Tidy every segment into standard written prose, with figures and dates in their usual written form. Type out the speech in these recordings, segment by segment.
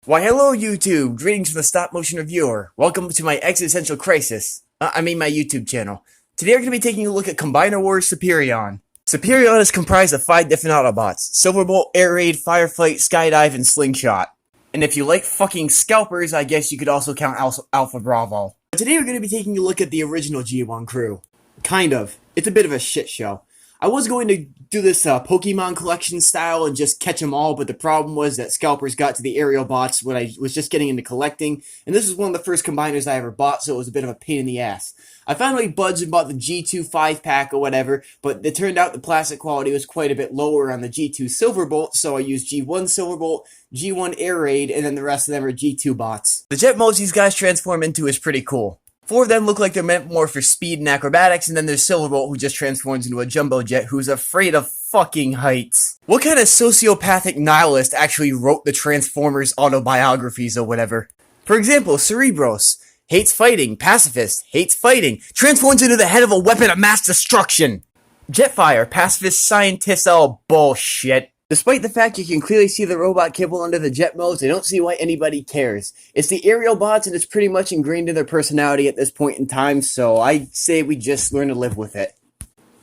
Why hello YouTube, greetings from the stop motion reviewer. Welcome to my existential crisis. My YouTube channel. Today we're going to be taking a look at Combiner Wars Superion. Superion is comprised of 5 different Autobots. Silverbolt, Air Raid, Firefight, Skydive, and Slingshot. And if you like fucking scalpers, I guess you could also count Alpha Bravo. But today we're going to be taking a look at the original G1 crew. Kind of. It's a bit of a shit show. I was going to do this Pokemon collection style and just catch them all, but the problem was that scalpers got to the aerial bots when I was just getting into collecting, and this was one of the first combiners I ever bought, so it was a bit of a pain in the ass. I finally budged and bought the G2 5-pack or whatever, but it turned out the plastic quality was quite a bit lower on the G2 Silverbolt, so I used G1 Silverbolt, G1 Air Raid, and then the rest of them are G2 bots. The jet modes these guys transform into is pretty cool. 4 of them look like they're meant more for speed and acrobatics, and then there's Silverbolt, who just transforms into a jumbo jet who's afraid of fucking heights. What kind of sociopathic nihilist actually wrote the Transformers autobiographies or whatever? For example, Cerebros hates fighting, pacifist hates fighting, transforms into the head of a weapon of mass destruction. Jetfire, pacifist scientist, all bullshit. Despite the fact you can clearly see the robot kibble under the jet modes, I don't see why anybody cares. It's the aerial bots and it's pretty much ingrained in their personality at this point in time, so I say we just learn to live with it.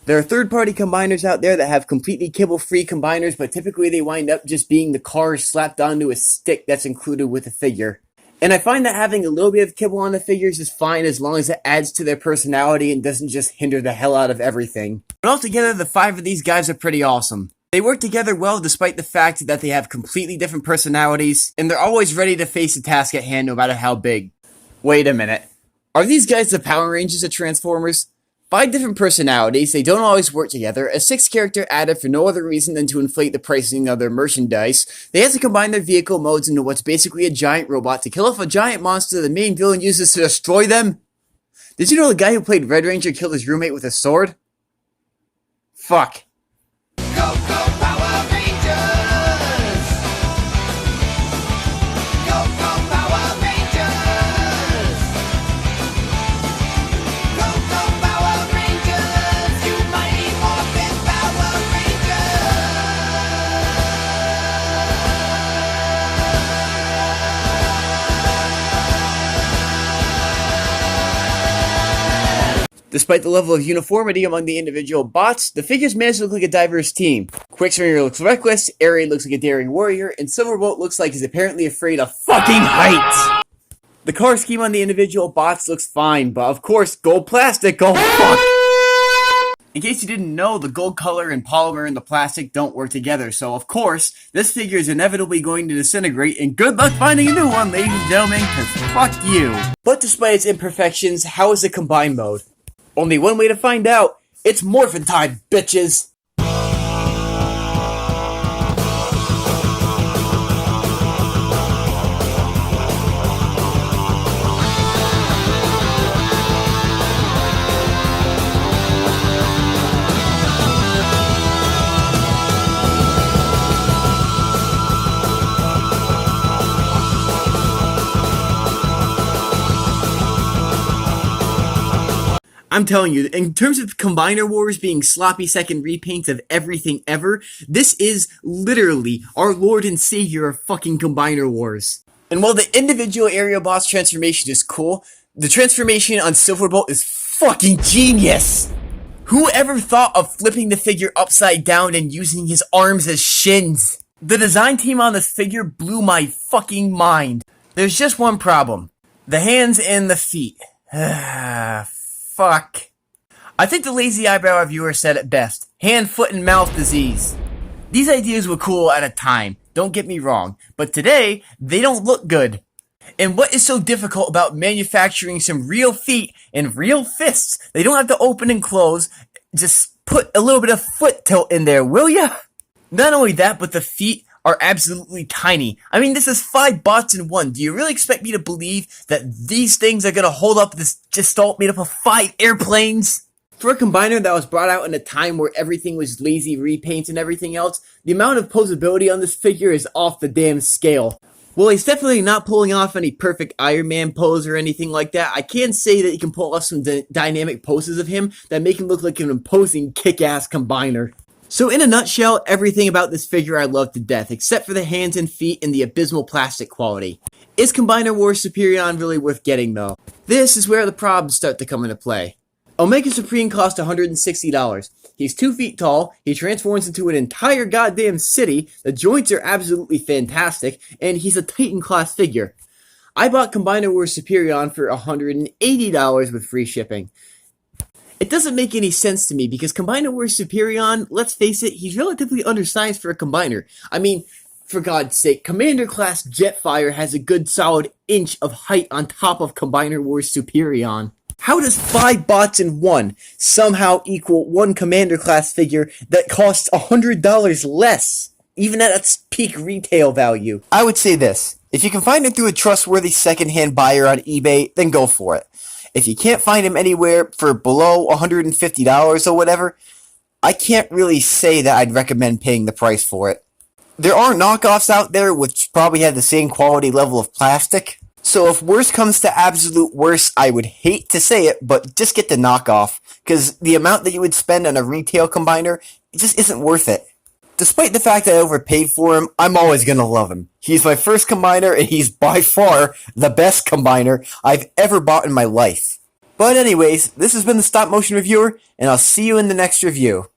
There are third-party combiners out there that have completely kibble-free combiners, but typically they wind up just being the cars slapped onto a stick that's included with the figure. And I find that having a little bit of kibble on the figures is fine as long as it adds to their personality and doesn't just hinder the hell out of everything. But altogether, the 5 of these guys are pretty awesome. They work together well despite the fact that they have completely different personalities, and they're always ready to face the task at hand no matter how big. Wait a minute. Are these guys the Power Rangers of Transformers? 5 different personalities, they don't always work together, a 6th character added for no other reason than to inflate the pricing of their merchandise. They have to combine their vehicle modes into what's basically a giant robot to kill off a giant monster the main villain uses to destroy them. Did you know the guy who played Red Ranger killed his roommate with a sword? Fuck. Despite the level of uniformity among the individual bots, the figures manage to look like a diverse team. Quickspringer looks reckless, Air Raid looks like a daring warrior, and Silverbolt looks like he's apparently afraid of fucking heights! The color scheme on the individual bots looks fine, but of course, gold plastic, oh fuck! In case you didn't know, the gold color and polymer and the plastic don't work together, so of course, this figure is inevitably going to disintegrate, and good luck finding a new one, ladies and gentlemen, cause fuck you. But despite its imperfections, how is the combine mode? Only one way to find out. It's morphin' time, bitches! I'm telling you, in terms of Combiner Wars being sloppy second repaints of everything ever, this is literally our Lord and Savior of fucking Combiner Wars. And while the individual aerial boss transformation is cool, the transformation on Silverbolt is fucking genius! Who ever thought of flipping the figure upside down and using his arms as shins? The design team on this figure blew my fucking mind. There's just one problem. The hands and the feet. Fuck. I think the lazy eyebrow reviewer said it best. Hand, foot, and mouth disease. These ideas were cool at a time, don't get me wrong, but today, they don't look good. And what is so difficult about manufacturing some real feet and real fists? They don't have to open and close, just put a little bit of foot tilt in there, will ya? Not only that, but the feet are absolutely tiny. I mean, this is 5 bots in 1. Do you really expect me to believe that these things are gonna hold up this gestalt made up of 5 airplanes? For a combiner that was brought out in a time where everything was lazy repaints and everything else, the amount of posability on this figure is off the damn scale. While he's definitely not pulling off any perfect Iron Man pose or anything like that, I can say that he can pull off some dynamic poses of him that make him look like an imposing kick-ass combiner. So in a nutshell, everything about this figure I love to death, except for the hands and feet and the abysmal plastic quality. Is Combiner Wars Superion really worth getting though? This is where the problems start to come into play. Omega Supreme cost $160. He's 2 feet tall, he transforms into an entire goddamn city, the joints are absolutely fantastic, and he's a Titan class figure. I bought Combiner Wars Superion for $180 with free shipping. It doesn't make any sense to me because Combiner Wars Superion, let's face it, he's relatively undersized for a combiner. I mean, for God's sake, Commander class Jetfire has a good solid inch of height on top of Combiner Wars Superion. How does 5 bots in 1 somehow equal 1 Commander class figure that costs $100 less, even at its peak retail value? I would say this, if you can find it through a trustworthy secondhand buyer on eBay, then go for it. If you can't find him anywhere for below $150 or whatever, I can't really say that I'd recommend paying the price for it. There are knockoffs out there which probably have the same quality level of plastic. So if worse comes to absolute worse, I would hate to say it, but just get the knockoff, because the amount that you would spend on a retail combiner, it just isn't worth it. Despite the fact that I overpaid for him, I'm always gonna love him. He's my first combiner, and he's by far the best combiner I've ever bought in my life. But anyways, this has been the Stop Motion Reviewer, and I'll see you in the next review.